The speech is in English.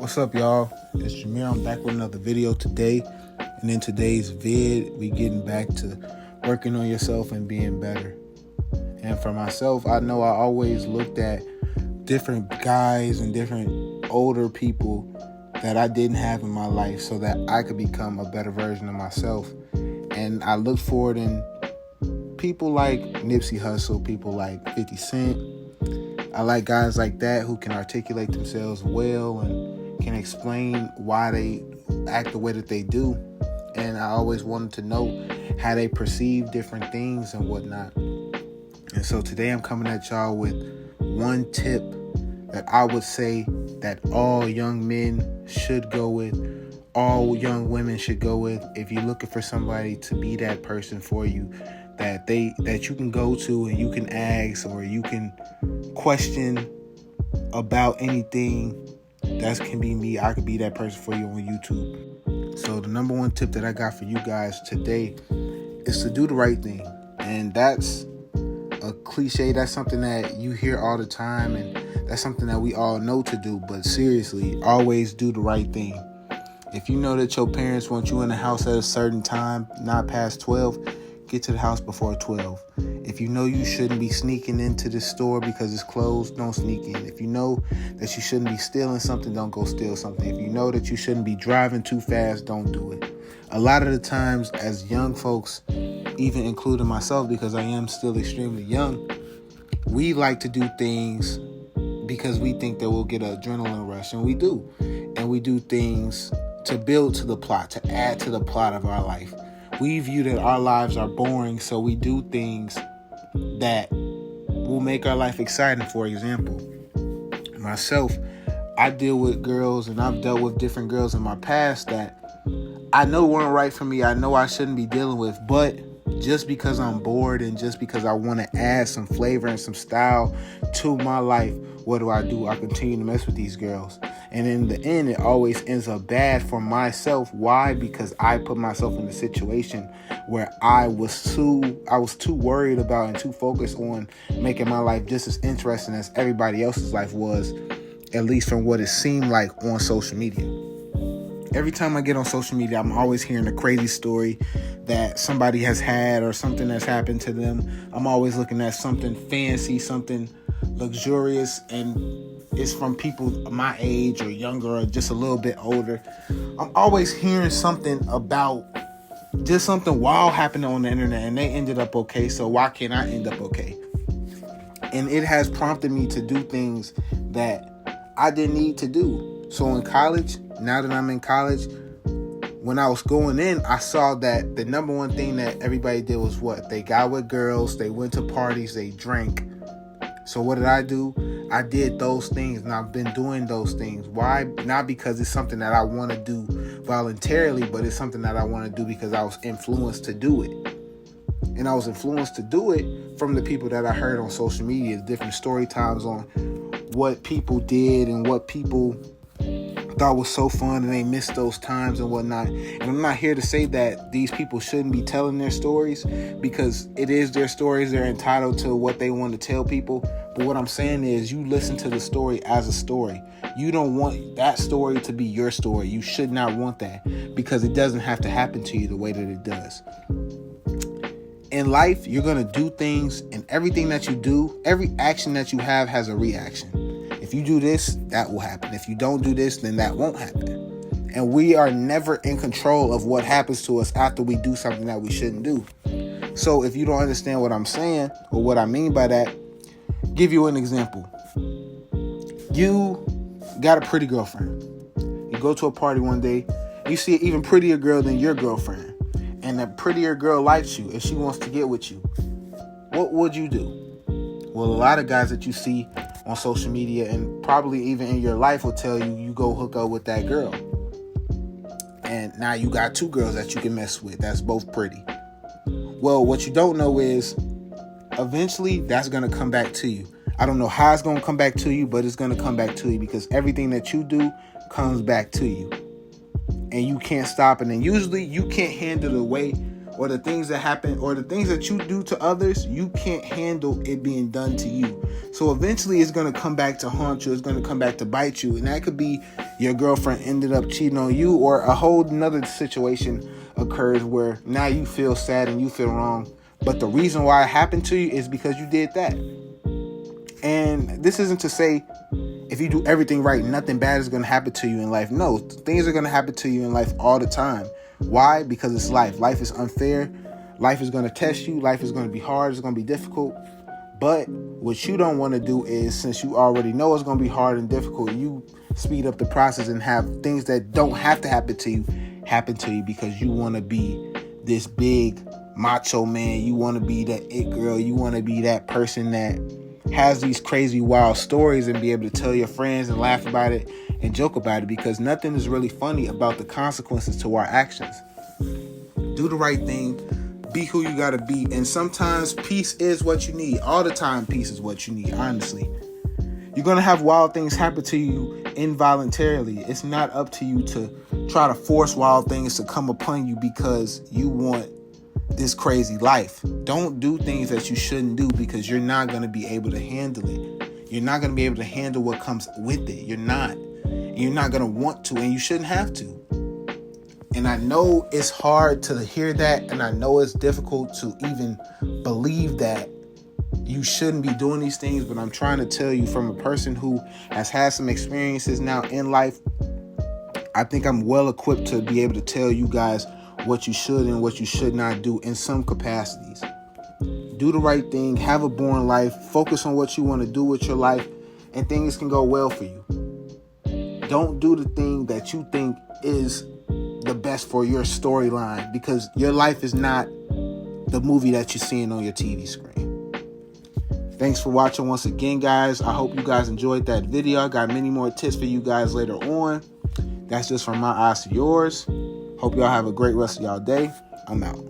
What's up, y'all? It's Jameer. I'm back with another video today. And in today's vid, we getting back to working on yourself and being better. And for myself, I know I always looked at different guys and different older people that I didn't have in my life so that I could become a better version of myself. And I look forward in people like Nipsey Hussle, people like 50 Cent. I like guys like that who can articulate themselves well and can explain why they act the way that they do. And I always wanted to know how they perceive different things and whatnot. And so today I'm coming at y'all with one tip that I would say that all young men should go with, all young women should go with. If you're looking for somebody to be that person for you, that you can go to and you can ask, or you can question about anything, that can be me. I could be that person for you on YouTube. So the number one tip that I got for you guys today is to do the right thing. And that's a cliche. That's something that you hear all the time, and that's something that we all know to do. But seriously, always do the right thing. If you know that your parents want you in the house at a certain time, not past 12, get to the house before 12. If you know you shouldn't be sneaking into the store because it's closed, don't sneak in. If you know that you shouldn't be stealing something, don't go steal something. If you know that you shouldn't be driving too fast, don't do it. A lot of the times as young folks, even including myself because I am still extremely young, we like to do things because we think that we'll get an adrenaline rush, and we do. And we do things to build to the plot, to add to the plot of our life. We view that our lives are boring, so we do things that will make our life exciting. For example, myself, I deal with girls, and I've dealt with different girls in my past that I know weren't right for me. I know I shouldn't be dealing with, but just because I'm bored and just because I want to add some flavor and some style to my life, what do? I continue to mess with these girls. And in the end, it always ends up bad for myself. Why? Because I put myself in a situation where I was too worried about and too focused on making my life just as interesting as everybody else's life was, at least from what it seemed like on social media. Every time I get on social media, I'm always hearing a crazy story that somebody has had or something that's happened to them. I'm always looking at something fancy, something luxurious, and it's from people my age or younger or just a little bit older. I'm always hearing something about just something wild happening on the internet, and they ended up okay, so why can't I end up okay? And it has prompted me to do things that I didn't need to do. So in college, now that I'm in college, when I was going in, I saw that the number one thing that everybody did was what? They got with girls, they went to parties, they drank. So what did I do? I did those things, and I've been doing those things. Why? Not because it's something that I want to do voluntarily, but it's something that I want to do because I was influenced to do it. And I was influenced to do it from the people that I heard on social media, different story times on what people did and what people thought was so fun, and they missed those times and whatnot. And I'm not here to say that these people shouldn't be telling their stories, because it is their stories. They're entitled to what they want to tell people. But what I'm saying is, you listen to the story as a story. You don't want that story to be your story. You should not want that, because it doesn't have to happen to you the way that it does. In life, you're going to do things, and everything that you do, every action that you have has a reaction. If you do this, that will happen. If you don't do this, then that won't happen. And we are never in control of what happens to us after we do something that we shouldn't do. So if you don't understand what I'm saying or what I mean by that, give you an example. You got a pretty girlfriend. You go to a party one day, you see an even prettier girl than your girlfriend, and that prettier girl likes you and she wants to get with you. What would you do? Well, a lot of guys that you see on social media and probably even in your life will tell you, you go hook up with that girl. And now you got two girls that you can mess with. That's both pretty. Well, what you don't know is eventually that's going to come back to you. I don't know how it's going to come back to you, but it's going to come back to you, because everything that you do comes back to you. And you can't stop it. And usually you can't handle the weight or the things that happen or the things that you do to others, you can't handle it being done to you. So eventually it's going to come back to haunt you. It's going to come back to bite you. And that could be your girlfriend ended up cheating on you, or a whole nother situation occurs where now you feel sad and you feel wrong. But the reason why it happened to you is because you did that. And this isn't to say if you do everything right, nothing bad is going to happen to you in life. No, things are going to happen to you in life all the time. Why? Because it's life. Life is unfair. Life is going to test you. Life is going to be hard. It's going to be difficult. But what you don't want to do is, since you already know it's going to be hard and difficult, you speed up the process and have things that don't have to happen to you because you want to be this big macho man. You want to be that it girl. You want to be that person that has these crazy wild stories and be able to tell your friends and laugh about it and joke about it, because nothing is really funny about the consequences to our actions. Do the right thing. Be who you gotta be. And sometimes peace is what you need. All the time peace is what you need, honestly. You're gonna have wild things happen to you involuntarily. It's not up to you to try to force wild things to come upon you because you want this crazy life. Don't do things that you shouldn't do because you're not going to be able to handle it. You're not going to be able to handle what comes with it. You're not. And you're not going to want to, and you shouldn't have to. And I know it's hard to hear that, and I know it's difficult to even believe that you shouldn't be doing these things, but I'm trying to tell you from a person who has had some experiences now in life. I think I'm well equipped to be able to tell you guys what you should and what you should not do in some capacities. Do the right thing, have a boring life, focus on what you want to do with your life, and things can go well for you. Don't do the thing that you think is the best for your storyline, because your life is not the movie that you're seeing on your TV screen. Thanks for watching once again, guys. I hope you guys enjoyed that video. I got many more tips for you guys later on. That's just from my eyes to yours. Hope y'all have a great rest of y'all day. I'm out.